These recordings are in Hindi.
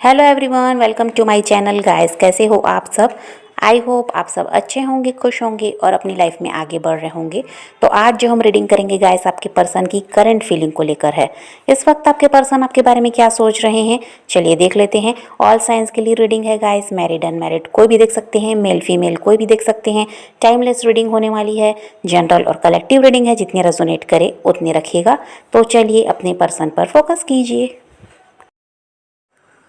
Hello everyone, welcome to my channel guys. कैसे हो आप सब? आई होप आप सब अच्छे होंगे, खुश होंगे और अपनी लाइफ में आगे बढ़ रहे होंगे। तो आज जो हम रीडिंग करेंगे गाइस, आपके पर्सन की करंट फीलिंग को लेकर है। इस वक्त आपके पर्सन आपके बारे में क्या सोच रहे हैं, चलिए देख लेते हैं। ऑल साइंस के लिए रीडिंग है गाइस, मैरिड अनमैरिड कोई भी देख सकते हैं, मेल फीमेल कोई भी देख सकते हैं। टाइमलेस रीडिंग होने वाली है, जनरल और कलेक्टिव रीडिंग है, जितने रेजोनेट करे उतने रखिएगा। तो चलिए अपने पर्सन पर फोकस कीजिए।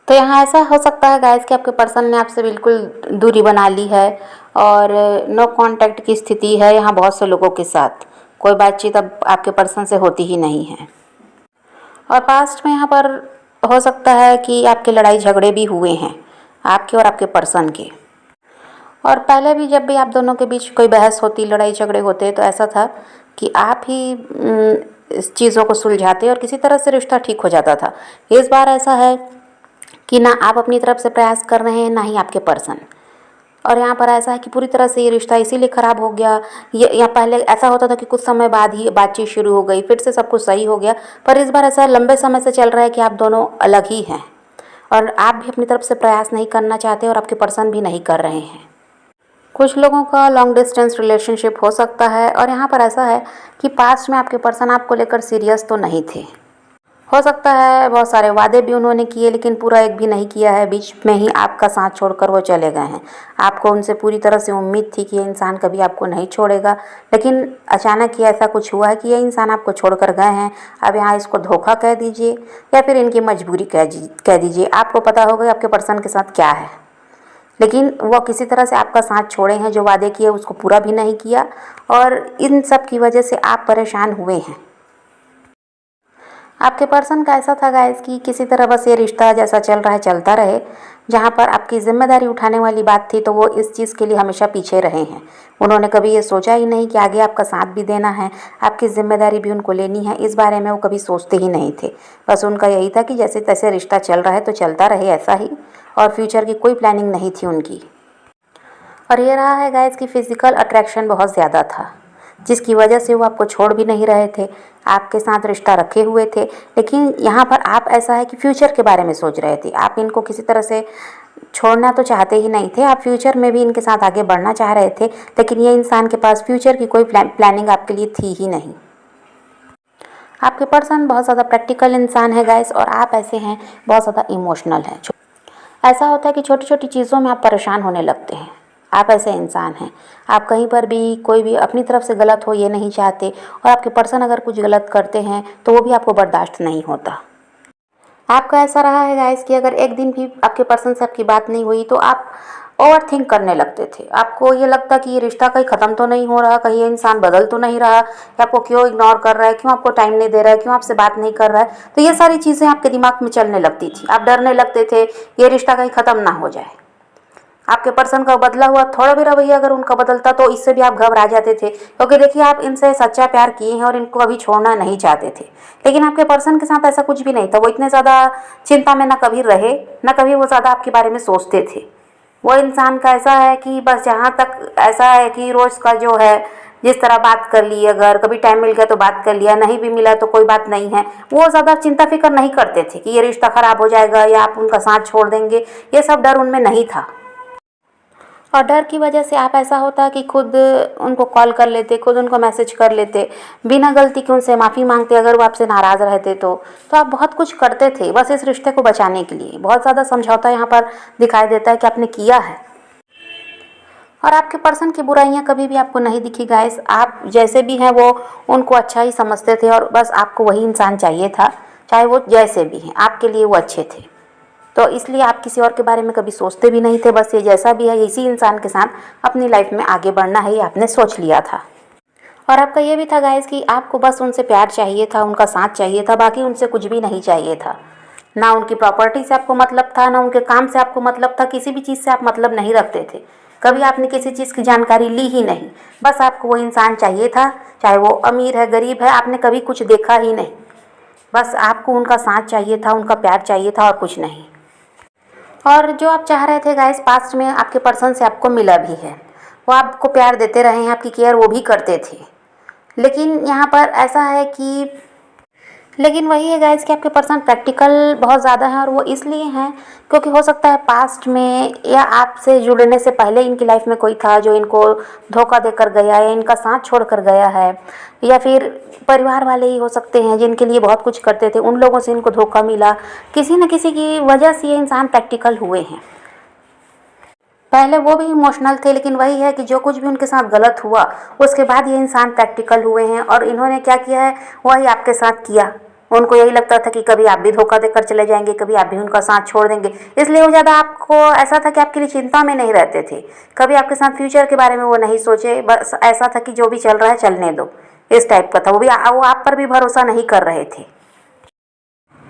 तो यहाँ ऐसा हो सकता है गाइस कि आपके पर्सन ने आपसे बिल्कुल दूरी बना ली है और नो कांटेक्ट की स्थिति है यहाँ बहुत से लोगों के साथ। कोई बातचीत अब आपके पर्सन से होती ही नहीं है। और पास्ट में यहाँ पर हो सकता है कि आपके लड़ाई झगड़े भी हुए हैं, आपके और आपके पर्सन के। और पहले भी जब भी आप दोनों के बीच कोई बहस होती, लड़ाई झगड़े होते, तो ऐसा था कि आप ही इस चीज़ों को सुलझाते और किसी तरह से रिश्ता ठीक हो जाता था। इस बार ऐसा है कि ना आप अपनी तरफ से प्रयास कर रहे हैं, ना ही आपके पर्सन। और यहाँ पर ऐसा है कि पूरी तरह से ये रिश्ता इसीलिए ख़राब हो गया। ये या पहले ऐसा होता था कि कुछ समय बाद ही बातचीत शुरू हो गई, फिर से सब कुछ सही हो गया। पर इस बार ऐसा लंबे समय से चल रहा है कि आप दोनों अलग ही हैं और आप भी अपनी तरफ से प्रयास नहीं करना चाहते और आपके पर्सन भी नहीं कर रहे हैं। कुछ लोगों का लॉन्ग डिस्टेंस रिलेशनशिप हो सकता है। और यहाँ पर ऐसा है कि पास्ट में आपके पर्सन आपको लेकर सीरियस तो नहीं थे। हो सकता है बहुत सारे वादे भी उन्होंने किए, लेकिन पूरा एक भी नहीं किया है। बीच में ही आपका साथ छोड़कर वो चले गए हैं। आपको उनसे पूरी तरह से उम्मीद थी कि ये इंसान कभी आपको नहीं छोड़ेगा, लेकिन अचानक ही ऐसा कुछ हुआ है कि ये इंसान आपको छोड़कर गए हैं। अब यहाँ इसको धोखा कह दीजिए या फिर इनकी मजबूरी कह दीजिए। आपको पता होगा आपके पर्सन के साथ क्या है, लेकिन वो किसी तरह से आपका साथ छोड़े हैं। जो वादे किए उसको पूरा भी नहीं किया और इन सब की वजह से आप परेशान हुए हैं। आपके पर्सन का ऐसा था गाइस कि किसी तरह बस ये रिश्ता जैसा चल रहा है चलता रहे। जहाँ पर आपकी जिम्मेदारी उठाने वाली बात थी तो वो इस चीज़ के लिए हमेशा पीछे रहे हैं। उन्होंने कभी ये सोचा ही नहीं कि आगे आपका साथ भी देना है, आपकी जिम्मेदारी भी उनको लेनी है। इस बारे में वो कभी सोचते ही नहीं थे। बस उनका यही था कि जैसे तैसे रिश्ता चल रहा है तो चलता रहे ऐसा ही, और फ्यूचर की कोई प्लानिंग नहीं थी उनकी। और ये रहा है गाइस कि फिजिकल अट्रैक्शन बहुत ज़्यादा था, जिसकी वजह से वो आपको छोड़ भी नहीं रहे थे, आपके साथ रिश्ता रखे हुए थे। लेकिन यहाँ पर आप ऐसा है कि फ्यूचर के बारे में सोच रहे थे। आप इनको किसी तरह से छोड़ना तो चाहते ही नहीं थे, आप फ्यूचर में भी इनके साथ आगे बढ़ना चाह रहे थे। लेकिन ये इंसान के पास फ्यूचर की कोई प्लानिंग आपके लिए थी ही नहीं। आपके पर्सन बहुत ज़्यादा प्रैक्टिकल इंसान है गाइस, और आप ऐसे हैं बहुत ज़्यादा इमोशनल हैं। ऐसा होता है कि छोटी छोटी चीज़ों में आप परेशान होने लगते हैं। आप ऐसे इंसान हैं, आप कहीं पर भी कोई भी अपनी तरफ से गलत हो ये नहीं चाहते, और आपके पर्सन अगर कुछ गलत करते हैं तो वो भी आपको बर्दाश्त नहीं होता। आपका ऐसा रहा है गाइस कि अगर एक दिन भी आपके पर्सन से आपकी बात नहीं हुई तो आप ओवर थिंक करने लगते थे। आपको ये लगता कि ये रिश्ता कहीं ख़त्म तो नहीं हो रहा, कहीं ये इंसान बदल तो नहीं रहा, या आपको क्यों इग्नोर कर रहा है, क्यों आपको टाइम नहीं दे रहा है, क्यों आपसे बात नहीं कर रहा है। तो ये सारी चीज़ें आपके दिमाग में चलने लगती थी। आप डरने लगते थे ये रिश्ता कहीं ख़त्म ना हो जाए। आपके पर्सन का बदला हुआ थोड़ा भी रवैया अगर उनका बदलता तो इससे भी आप घबरा जाते थे, क्योंकि देखिए आप इनसे सच्चा प्यार किए हैं और इनको अभी छोड़ना नहीं चाहते थे। लेकिन आपके पर्सन के साथ ऐसा कुछ भी नहीं था। वो इतने ज़्यादा चिंता में ना कभी रहे, ना कभी वो ज़्यादा आपके बारे में सोचते थे। वो इंसान का ऐसा है कि बस जहाँ तक ऐसा है कि रोज़ का जो है जिस तरह बात कर ली, अगर कभी टाइम मिल गया तो बात कर लिया, नहीं भी मिला तो कोई बात नहीं है। वो ज़्यादा चिंता फिक्र नहीं करते थे कि ये रिश्ता ख़राब हो जाएगा या आप उनका साथ छोड़ देंगे। ये सब डर उनमें नहीं था। और डर की वजह से आप ऐसा होता कि खुद उनको कॉल कर लेते, खुद उनको मैसेज कर लेते, बिना गलती के उनसे माफ़ी मांगते अगर वो आपसे नाराज़ रहते तो आप बहुत कुछ करते थे बस इस रिश्ते को बचाने के लिए। बहुत ज़्यादा समझौता यहाँ पर दिखाई देता है कि आपने किया है। और आपके पर्सन की बुराइयां कभी भी आपको नहीं दिखी गाइस। आप जैसे भी हैं वो उनको अच्छा ही समझते थे और बस आपको वही इंसान चाहिए था, चाहे वो जैसे भी हैं आपके लिए वो अच्छे थे। तो इसलिए आप किसी और के बारे में कभी सोचते भी नहीं थे। बस ये जैसा भी है इसी इंसान के साथ अपनी लाइफ में आगे बढ़ना है, ये आपने सोच लिया था। और आपका ये भी था गाइस कि आपको बस उनसे प्यार चाहिए था, उनका साथ चाहिए था, बाकी उनसे कुछ भी नहीं चाहिए था। ना उनकी प्रॉपर्टी से आपको मतलब था, ना उनके काम से आपको मतलब था। किसी भी चीज़ से आप मतलब नहीं रखते थे। कभी आपने किसी चीज़ की जानकारी ली ही नहीं। बस आपको वो इंसान चाहिए था, चाहे वो अमीर है गरीब है, आपने कभी कुछ देखा ही नहीं। बस आपको उनका साथ चाहिए था, उनका प्यार चाहिए था और कुछ नहीं। और जो आप चाह रहे थे गाइस पास्ट में आपके पर्सन से आपको मिला भी है। वो आपको प्यार देते रहे हैं, आपकी केयर वो भी करते थे। लेकिन यहाँ पर ऐसा है कि लेकिन वही है गाइस कि आपके पर्सन प्रैक्टिकल बहुत ज़्यादा हैं और वो इसलिए हैं क्योंकि हो सकता है पास्ट में या आपसे जुड़ने से पहले इनकी लाइफ में कोई था जो इनको धोखा देकर गया है, इनका साथ छोड़कर गया है, या फिर परिवार वाले ही हो सकते हैं जिनके लिए बहुत कुछ करते थे, उन लोगों से इनको धोखा मिला। किसी न किसी की वजह से ये इंसान प्रैक्टिकल हुए हैं। पहले वो भी इमोशनल थे, लेकिन वही है कि जो कुछ भी उनके साथ गलत हुआ उसके बाद ये इंसान प्रैक्टिकल हुए हैं। और इन्होंने क्या किया है वही आपके साथ किया। उनको यही लगता था कि कभी आप भी धोखा देकर चले जाएंगे, कभी आप भी उनका साथ छोड़ देंगे, इसलिए वो ज़्यादा आपको ऐसा था कि आपके लिए चिंता में नहीं रहते थे। कभी आपके साथ फ्यूचर के बारे में वो नहीं सोचे, बस ऐसा था कि जो भी चल रहा है चलने दो, इस टाइप का था। वो आप पर भी भरोसा नहीं कर रहे थे।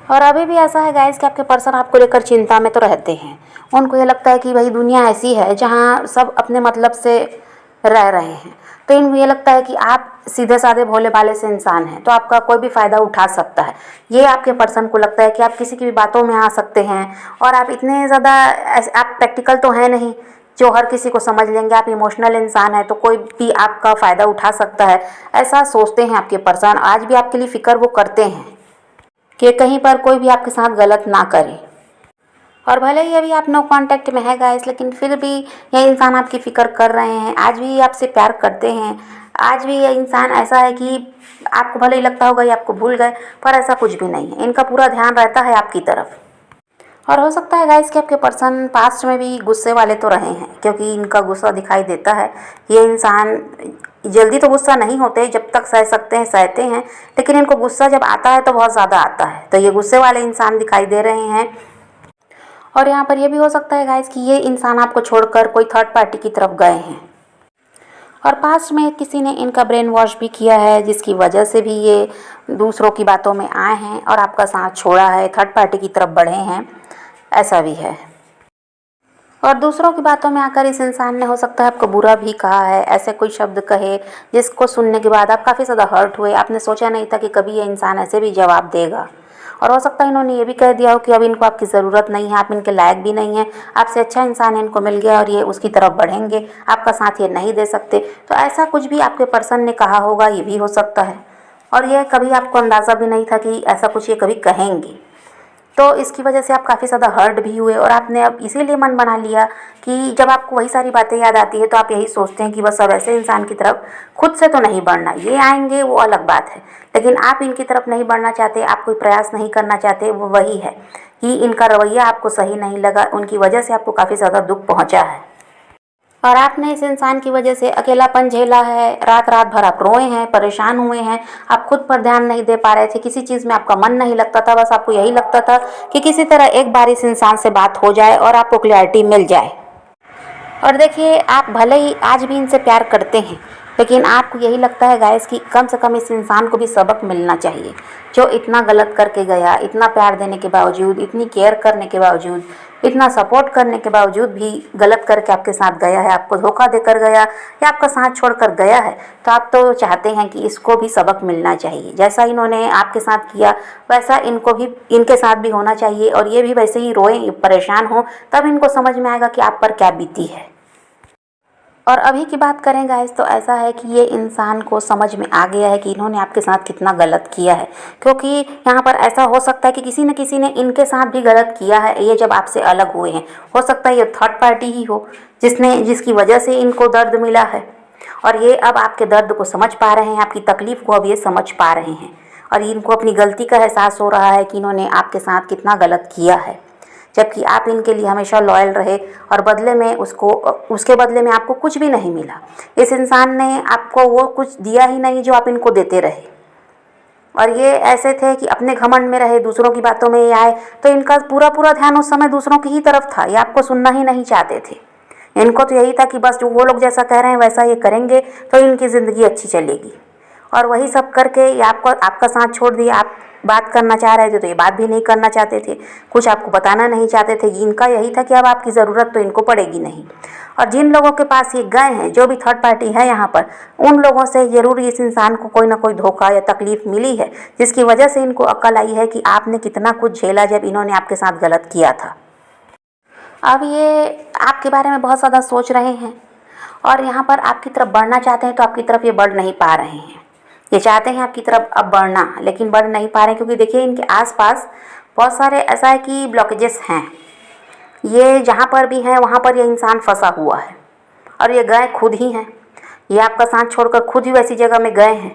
और अभी भी ऐसा है गाइस कि आपके पर्सन आपको लेकर चिंता में तो रहते हैं। उनको ये लगता है कि भाई दुनिया ऐसी है जहाँ सब अपने मतलब से रह रहे हैं, तो इनको ये लगता है कि आप सीधे साधे भोले भाले से इंसान हैं, तो आपका कोई भी फ़ायदा उठा सकता है। ये आपके पर्सन को लगता है कि आप किसी की भी बातों में आ सकते हैं, और आप इतने ज़्यादा आप प्रैक्टिकल तो हैं नहीं जो हर किसी को समझ लेंगे। आप इमोशनल इंसान है तो कोई भी आपका फ़ायदा उठा सकता है, ऐसा सोचते हैं आपके पर्सन। आज भी आपके लिए फ़िक्र वो करते हैं कि कहीं पर कोई भी आपके साथ गलत ना करे। और भले ही अभी आप नो कांटेक्ट में है गाइस, लेकिन फिर भी ये इंसान आपकी फ़िक्र कर रहे हैं, आज भी आपसे प्यार करते हैं। आज भी ये इंसान ऐसा है कि आपको भले ही लगता होगा ये आपको भूल गए, पर ऐसा कुछ भी नहीं है। इनका पूरा ध्यान रहता है आपकी तरफ। और हो सकता है गाइस कि आपके पर्सन पास्ट में भी गुस्से वाले तो रहे हैं, क्योंकि इनका गुस्सा दिखाई देता है। ये इंसान जल्दी तो गुस्सा नहीं होते, जब तक सह सकते हैं सहते हैं, लेकिन इनको गुस्सा जब आता है तो बहुत ज़्यादा आता है। तो ये गुस्से वाले इंसान दिखाई दे रहे हैं। और यहाँ पर यह भी हो सकता है गाइस कि ये इंसान आपको छोड़कर कोई थर्ड पार्टी की तरफ गए हैं, और पास्ट में किसी ने इनका ब्रेन वॉश भी किया है, जिसकी वजह से भी ये दूसरों की बातों में आए हैं और आपका साथ छोड़ा है, थर्ड पार्टी की तरफ बढ़े हैं। ऐसा भी है। और दूसरों की बातों में आकर इस इंसान ने हो सकता है आपको बुरा भी कहा है, ऐसे कोई शब्द कहे जिसको सुनने के बाद आप काफ़ी ज़्यादा हर्ट हुए। आपने सोचा नहीं था कि कभी ये इंसान ऐसे भी जवाब देगा। और हो सकता है इन्होंने ये भी कह दिया हो कि अब इनको आपकी ज़रूरत नहीं है, आप इनके लायक भी नहीं हैं, आपसे अच्छा इंसान इनको मिल गया और ये उसकी तरफ बढ़ेंगे, आपका साथ ये नहीं दे सकते। तो ऐसा कुछ भी आपके पर्सन ने कहा होगा, ये भी हो सकता है। और यह कभी आपको अंदाज़ा भी नहीं था कि ऐसा कुछ ये कभी कहेंगे। तो इसकी वजह से आप काफ़ी ज़्यादा हर्ट भी हुए, और आपने अब इसीलिए मन बना लिया कि जब आपको वही सारी बातें याद आती है तो आप यही सोचते हैं कि बस अब ऐसे इंसान की तरफ खुद से तो नहीं बढ़ना। ये आएंगे वो अलग बात है, लेकिन आप इनकी तरफ नहीं बढ़ना चाहते, आप कोई प्रयास नहीं करना चाहते। वो वही है कि इनका रवैया आपको सही नहीं लगा, उनकी वजह से आपको काफ़ी ज़्यादा दुख पहुँचा है। और आपने इस इंसान की वजह से अकेलापन झेला है, रात रात भर आप रोए हैं, परेशान हुए हैं, आप खुद पर ध्यान नहीं दे पा रहे थे, किसी चीज़ में आपका मन नहीं लगता था, बस आपको यही लगता था कि किसी तरह एक बार इस इंसान से बात हो जाए और आपको क्लैरिटी मिल जाए। और देखिए, आप भले ही आज भी इनसे प्यार करते हैं, लेकिन आपको यही लगता है गाइस कि कम से कम इस इंसान को भी सबक मिलना चाहिए, जो इतना गलत करके गया, इतना प्यार देने के बावजूद, इतनी केयर करने के बावजूद, इतना सपोर्ट करने के बावजूद भी गलत करके आपके साथ गया है, आपको धोखा देकर गया या आपका साथ छोड़कर गया है। तो आप तो चाहते हैं कि इसको भी सबक मिलना चाहिए। जैसा इन्होंने आपके साथ किया वैसा इनको भी, इनके साथ भी होना चाहिए, और ये भी वैसे ही रोएं, परेशान हो, तब इनको समझ में आएगा कि आप पर क्या बीती है। और अभी की बात करें गाइस, तो ऐसा है कि ये इंसान को समझ में आ गया है कि इन्होंने आपके साथ कितना गलत किया है। क्योंकि यहाँ पर ऐसा हो सकता है कि किसी न किसी ने इनके साथ भी गलत किया है, ये जब आपसे अलग हुए हैं। हो सकता है ये थर्ड पार्टी ही हो जिसकी वजह से इनको दर्द मिला है, और ये अब आपके दर्द को समझ पा रहे हैं, आपकी तकलीफ़ को अब ये समझ पा रहे हैं, और इनको अपनी गलती का एहसास हो रहा है कि इन्होंने आपके साथ कितना गलत किया है। जबकि आप इनके लिए हमेशा लॉयल रहे, और बदले में उसके बदले में आपको कुछ भी नहीं मिला। इस इंसान ने आपको वो कुछ दिया ही नहीं जो आप इनको देते रहे। और ये ऐसे थे कि अपने घमंड में रहे, दूसरों की बातों में ये आए, तो इनका पूरा पूरा ध्यान उस समय दूसरों की ही तरफ था। ये आपको सुनना ही नहीं चाहते थे। इनको तो यही था कि बस जो वो लोग जैसा कह रहे हैं वैसा ये करेंगे तो इनकी ज़िंदगी अच्छी चलेगी। और वही सब करके ये आपका साथ छोड़ दिया। आप बात करना चाह रहे थे तो ये बात भी नहीं करना चाहते थे, कुछ आपको बताना नहीं चाहते थे। इनका यही था कि अब आपकी ज़रूरत तो इनको पड़ेगी नहीं। और जिन लोगों के पास ये गए हैं, जो भी थर्ड पार्टी है यहाँ पर, उन लोगों से ज़रूर इस इंसान को कोई ना कोई धोखा या तकलीफ़ मिली है, जिसकी वजह से इनको अक्ल आई है कि आपने कितना कुछ झेला जब इन्होंने आपके साथ गलत किया था। अब ये आपके बारे में बहुत ज़्यादा सोच रहे हैं, और यहाँ पर आपकी तरफ बढ़ना चाहते हैं तो आपकी तरफ ये बढ़ नहीं पा रहे हैं। ये चाहते हैं आपकी तरफ अब बढ़ना, लेकिन बढ़ नहीं पा रहे क्योंकि देखिए इनके आसपास बहुत सारे ऐसा है कि ब्लॉकेजेस हैं। ये जहाँ पर भी हैं वहाँ पर ये इंसान फंसा हुआ है और ये गए खुद ही हैं। ये आपका साथ छोड़कर खुद ही वैसी जगह में गए हैं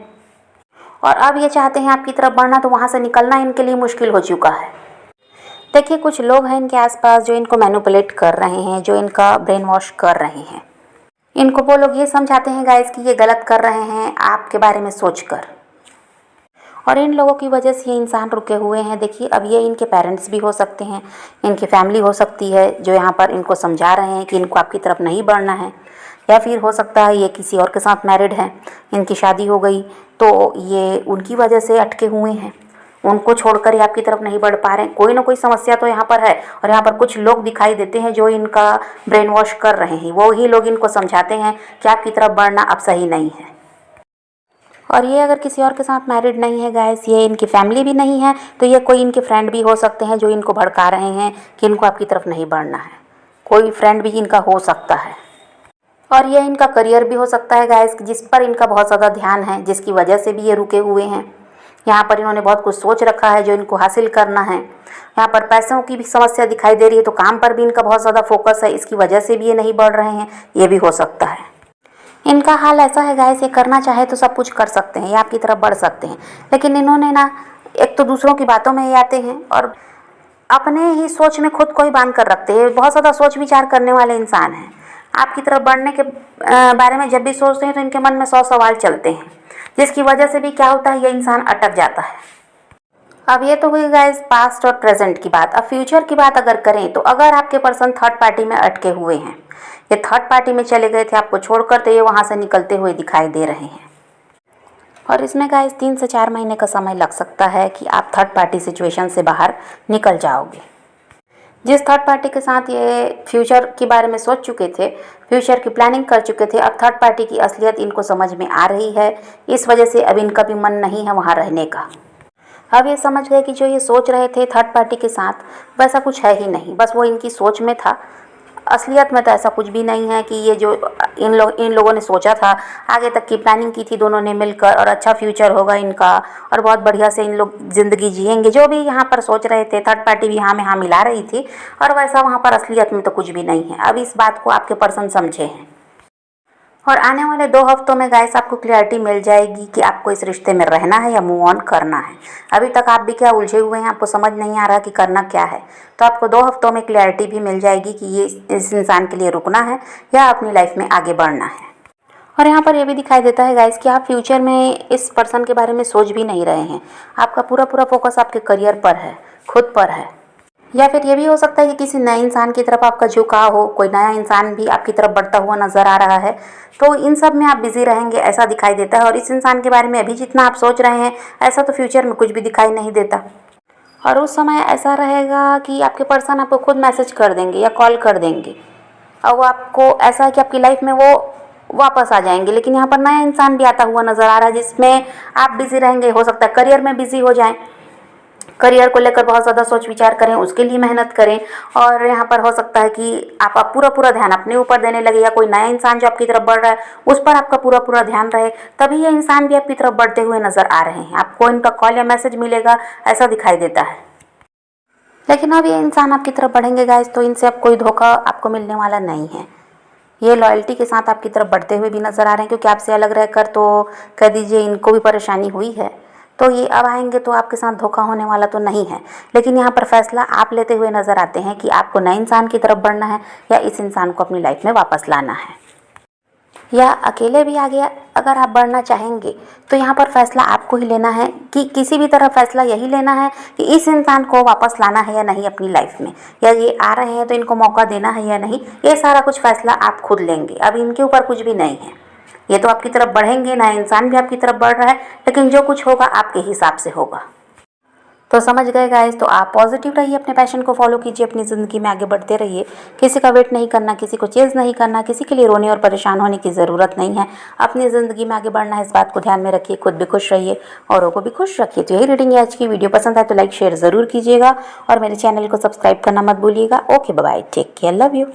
और अब ये चाहते हैं आपकी तरफ बढ़ना, तो वहाँ से निकलना इनके लिए मुश्किल हो चुका है। देखिए कुछ लोग हैं इनके आसपास जो इनको मैनिपुलेट कर रहे हैं, जो इनका ब्रेन वॉश कर रहे हैं। इनको वो लोग ये समझाते हैं गाइस कि ये गलत कर रहे हैं आपके बारे में सोचकर, और इन लोगों की वजह से ये इंसान रुके हुए हैं। देखिए अब ये इनके पेरेंट्स भी हो सकते हैं, इनकी फैमिली हो सकती है जो यहाँ पर इनको समझा रहे हैं कि इनको आपकी तरफ नहीं बढ़ना है, या फिर हो सकता है ये किसी और के साथ मैरिड हैं, इनकी शादी हो गई तो ये उनकी वजह से अटके हुए हैं, उनको छोड़कर ये आपकी तरफ नहीं बढ़ पा रहे हैं। कोई ना कोई समस्या तो यहाँ पर है और यहाँ पर कुछ लोग दिखाई देते हैं जो इनका ब्रेन वॉश कर रहे हैं। वो ही लोग इनको समझाते हैं कि आपकी तरफ बढ़ना अब सही नहीं है। और ये अगर किसी और के साथ मैरिड नहीं है गाइस, ये इनकी फैमिली भी नहीं है, तो ये कोई इनके फ्रेंड भी हो सकते हैं जो इनको भड़का रहे हैं कि इनको आपकी तरफ नहीं बढ़ना है। कोई फ्रेंड भी इनका हो सकता है। और ये इनका करियर भी हो सकता है गाइस, जिस पर इनका बहुत ज़्यादा ध्यान है, जिसकी वजह से भी ये रुके हुए हैं। यहाँ पर इन्होंने बहुत कुछ सोच रखा है जो इनको हासिल करना है। यहाँ पर पैसों की भी समस्या दिखाई दे रही है, तो काम पर भी इनका बहुत ज़्यादा फोकस है, इसकी वजह से भी ये नहीं बढ़ रहे हैं। ये भी हो सकता है। इनका हाल ऐसा है गाइस, ये करना चाहे तो सब कुछ कर सकते हैं, ये आपकी तरफ बढ़ सकते हैं, लेकिन इन्होंने ना एक तो दूसरों की बातों में ही आते हैं और अपने ही सोच में खुद को ही बांध कर रखते हैं। बहुत ज़्यादा सोच विचार करने वाले इंसान हैं। आपकी तरफ बढ़ने के बारे में जब भी सोचते हैं तो इनके मन में 100 सवाल चलते हैं, जिसकी वजह से भी क्या होता है, ये इंसान अटक जाता है। अब ये तो हुई गाइस पास्ट और प्रेजेंट की बात। अब फ्यूचर की बात अगर करें तो अगर आपके पर्सन थर्ड पार्टी में अटके हुए हैं, ये थर्ड पार्टी में चले गए थे आपको छोड़कर, तो ये वहाँ से निकलते हुए दिखाई दे रहे हैं। और इसमें गाइस 3 से 4 महीने का समय लग सकता है कि आप थर्ड पार्टी सिचुएशन से बाहर निकल जाओगे। जिस थर्ड पार्टी के साथ ये फ्यूचर के बारे में सोच चुके थे, फ्यूचर की प्लानिंग कर चुके थे, अब थर्ड पार्टी की असलियत इनको समझ में आ रही है। इस वजह से अब इनका भी मन नहीं है वहाँ रहने का। अब ये समझ गए कि जो ये सोच रहे थे थर्ड पार्टी के साथ, वैसा कुछ है ही नहीं, बस वो इनकी सोच में था। असलियत में तो ऐसा कुछ भी नहीं है कि ये जो इन लोगों ने सोचा था, आगे तक की प्लानिंग की थी दोनों ने मिलकर, और अच्छा फ्यूचर होगा इनका और बहुत बढ़िया से इन लोग ज़िंदगी जिएंगे, जो भी यहाँ पर सोच रहे थे, थर्ड पार्टी भी हाँ में हाँ मिला रही थी, और वैसा वहाँ पर असलियत में तो कुछ भी नहीं है। अब इस बात को आपके पर्सन समझे हैं और आने वाले 2 हफ्तों में गाइस आपको क्लैरिटी मिल जाएगी कि आपको इस रिश्ते में रहना है या मूव ऑन करना है। अभी तक आप भी क्या उलझे हुए हैं, आपको समझ नहीं आ रहा कि करना क्या है, तो आपको 2 हफ्तों में क्लैरिटी भी मिल जाएगी कि ये इस इंसान के लिए रुकना है या अपनी लाइफ में आगे बढ़ना है। और यहाँ पर यह भी दिखाई देता है गाइस कि आप फ्यूचर में इस पर्सन के बारे में सोच भी नहीं रहे हैं। आपका पूरा फोकस आपके करियर पर है, खुद पर है। या फिर ये भी हो सकता है कि किसी नए इंसान की तरफ आपका झुकाव हो, कोई नया इंसान भी आपकी तरफ बढ़ता हुआ नज़र आ रहा है, तो इन सब में आप बिजी रहेंगे ऐसा दिखाई देता है। और इस इंसान के बारे में अभी जितना आप सोच रहे हैं, ऐसा तो फ्यूचर में कुछ भी दिखाई नहीं देता। और उस समय ऐसा रहेगा कि आपके पर्सन आपको खुद मैसेज कर देंगे या कॉल कर देंगे, और वो आपको ऐसा है कि आपकी लाइफ में वो वापस आ जाएंगे। लेकिन यहाँ पर नया इंसान भी आता हुआ नज़र आ रहा है जिसमें आप बिजी रहेंगे। हो सकता है करियर में बिजी हो जाएं, करियर को लेकर बहुत ज़्यादा सोच विचार करें, उसके लिए मेहनत करें, और यहाँ पर हो सकता है कि आप पूरा ध्यान अपने ऊपर देने लगे, या कोई नया इंसान जो आपकी तरफ बढ़ रहा है उस पर आपका पूरा ध्यान रहे, तभी ये इंसान भी आपकी तरफ बढ़ते हुए नज़र आ रहे हैं। आपको इनका कॉल या मैसेज मिलेगा ऐसा दिखाई देता है। लेकिन अब ये इंसान आपकी तरफ बढ़ेंगे गाइस, तो इनसे अब कोई धोखा आपको मिलने वाला नहीं है। ये लॉयल्टी के साथ आपकी तरफ बढ़ते हुए भी नज़र आ रहे हैं, क्योंकि आपसे अलग रहकर तो कह दीजिए इनको भी परेशानी हुई है, तो ये अब आएंगे तो आपके साथ धोखा होने वाला तो नहीं है। लेकिन यहाँ पर फैसला आप लेते हुए नज़र आते हैं कि आपको नए इंसान की तरफ बढ़ना है या इस इंसान को अपनी लाइफ में वापस लाना है, या अकेले भी आगे अगर आप बढ़ना चाहेंगे तो यहाँ पर फैसला आपको ही लेना है कि किसी भी तरह फैसला यही लेना है कि इस इंसान को वापस लाना है या नहीं अपनी लाइफ में, या ये आ रहे हैं तो इनको मौका देना है या नहीं। ये सारा कुछ फैसला आप खुद लेंगे। अब इनके ऊपर कुछ भी नहीं है। ये तो आपकी तरफ बढ़ेंगे, नया इंसान भी आपकी तरफ बढ़ रहा है, लेकिन जो कुछ होगा आपके हिसाब से होगा। तो समझ गए गाइस, तो आप पॉजिटिव रहिए, अपने पैशन को फॉलो कीजिए, अपनी ज़िंदगी में आगे बढ़ते रहिए। किसी का वेट नहीं करना, किसी को चेज़ नहीं करना, किसी के लिए रोने और परेशान होने की ज़रूरत नहीं है। अपनी ज़िंदगी में आगे बढ़ना है, इस बात को ध्यान में रखिए। खुद भी खुश रहिए, औरों को भी खुश रखिए। तो यही रीडिंग है आज की। वीडियो पसंद आए तो लाइक शेयर ज़रूर कीजिएगा और मेरे चैनल को सब्सक्राइब करना मत भूलिएगा। Okay bye, take care, love you.